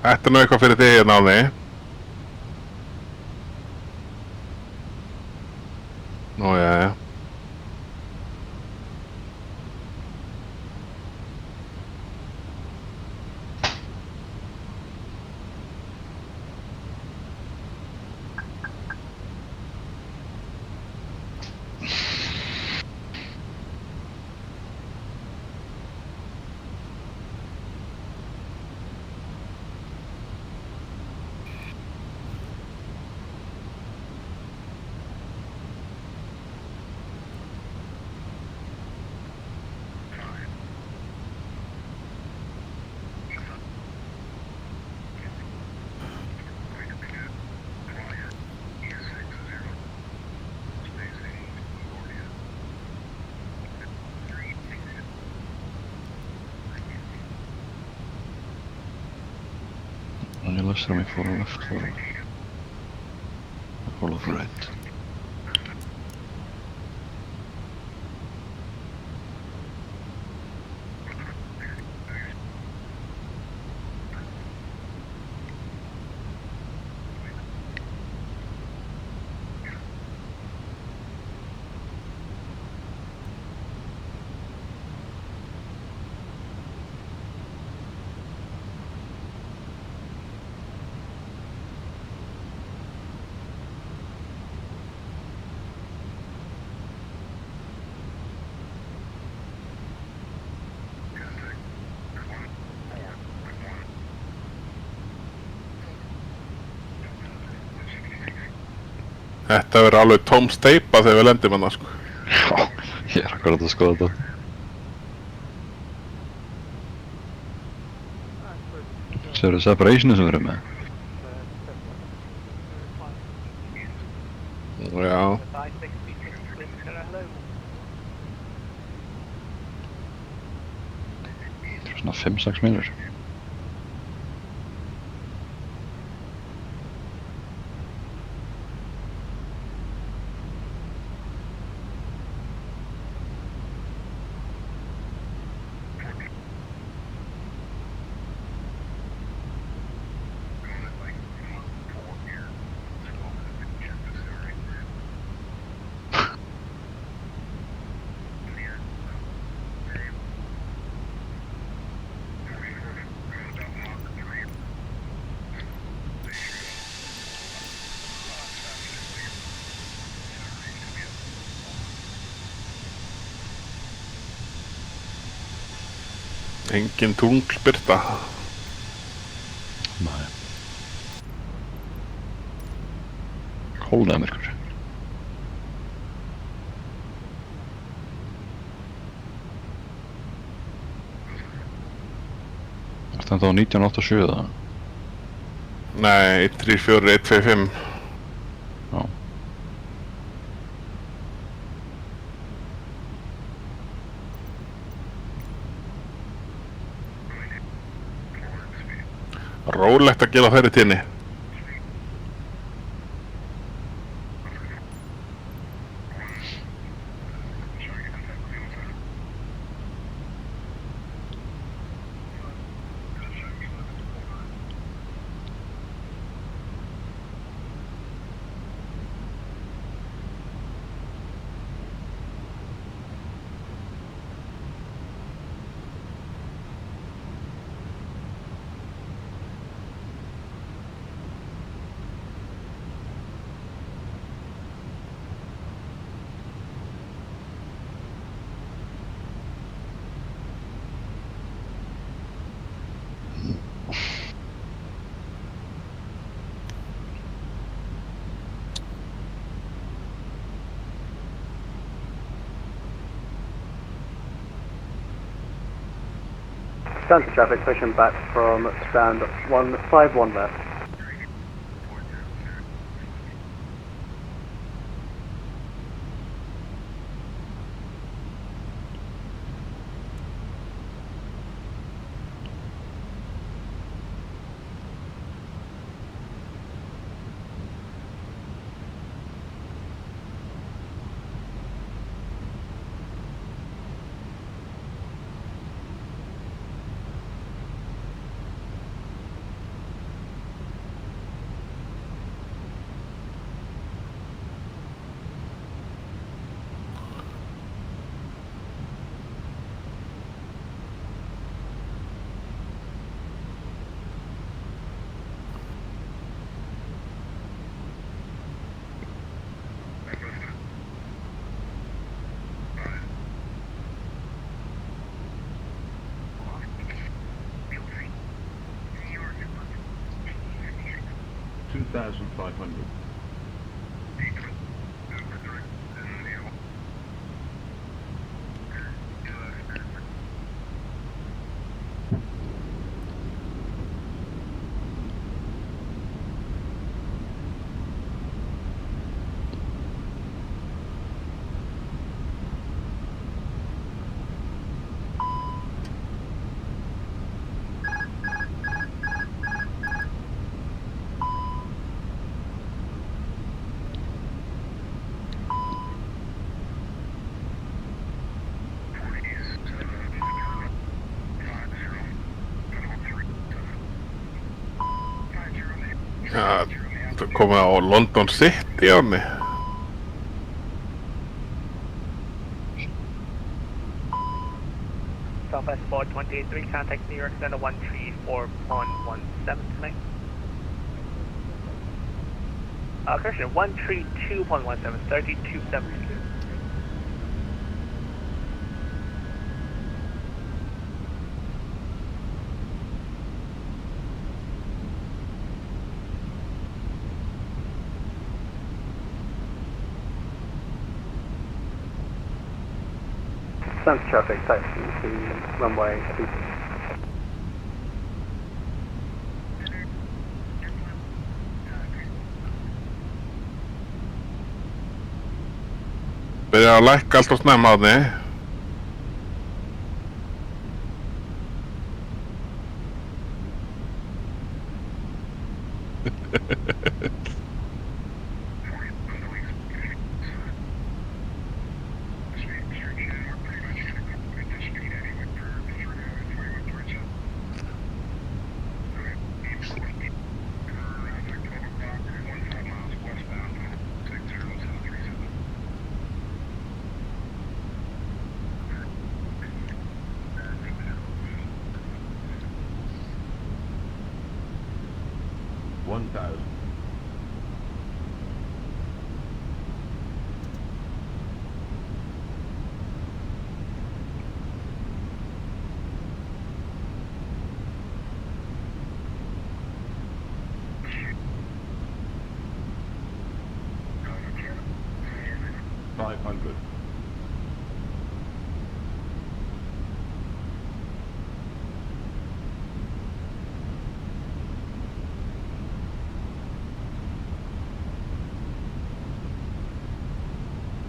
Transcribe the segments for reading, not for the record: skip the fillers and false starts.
Þetta er nú eitthvað fyrir þig hérna á því. Nú, já. On your left side, follow left, follow right. Þetta verður alveg tóm steipa þegar við lendum hana, sko. Já, ég er akkurat að skoða þetta. Sérðu separationu sem við erum með? Já. Það er svona 5-6 mínútur. Engin tunglbirta. Nei. Kólnaði myrkur. Er þetta á 1987 eða? Nei, 134, 125. Já. Rólegt að gera þeirri tíni. Stand to traffic, pushing back from stand 151 left. 2,500. Já, þetta er komið á London City ánni. Southwest 423, contact New York Center 134.17 tonight. Correction, 132.17, 3270. Sense traffic taxi to runway 2. Byrja að lækka allt og snemma ánni.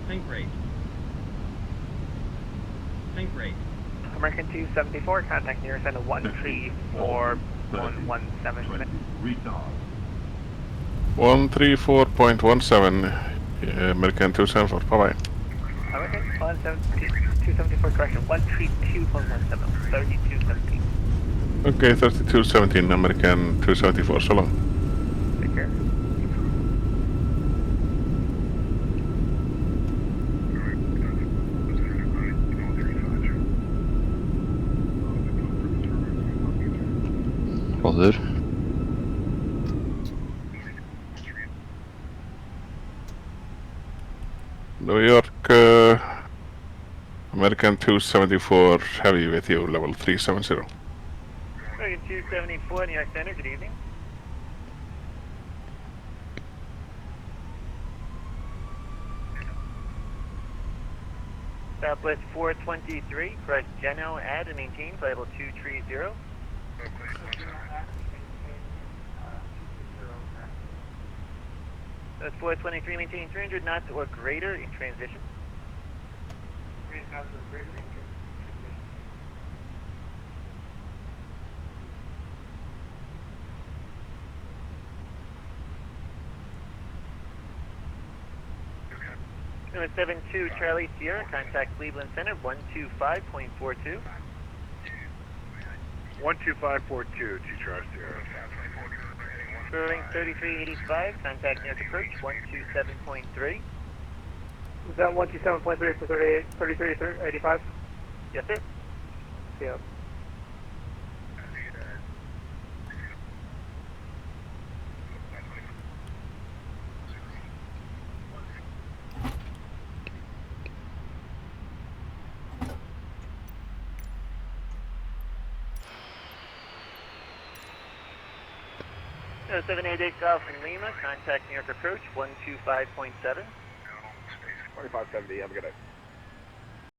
Sync rate. Sync rate. American 274, contact New York Center 134.17. Retard. 134.17, American 274, bye-bye. American 274, correction, 132.17, 3270. Okay, 3217, American 274, so long. Take care. Góður. New York, American 274, heavy with you, level 370. American 274, New York Center, good evening. Southwest 423, press Geno, add and maintain, flight level 230. That's 423, maintain 300 knots or greater in transition. 300 knots or greater in transition. Number 72, Charlie Sierra, contact Cleveland Center, 125.42. 12542, 2 Charlie Sierra. Sterling 3385, contact New York approach, 127.3. Is that 127.3 for 3385? Yes, sir. Yeah. 788 Golf in Lima, contact New York approach 125.7. 2570, have a good day.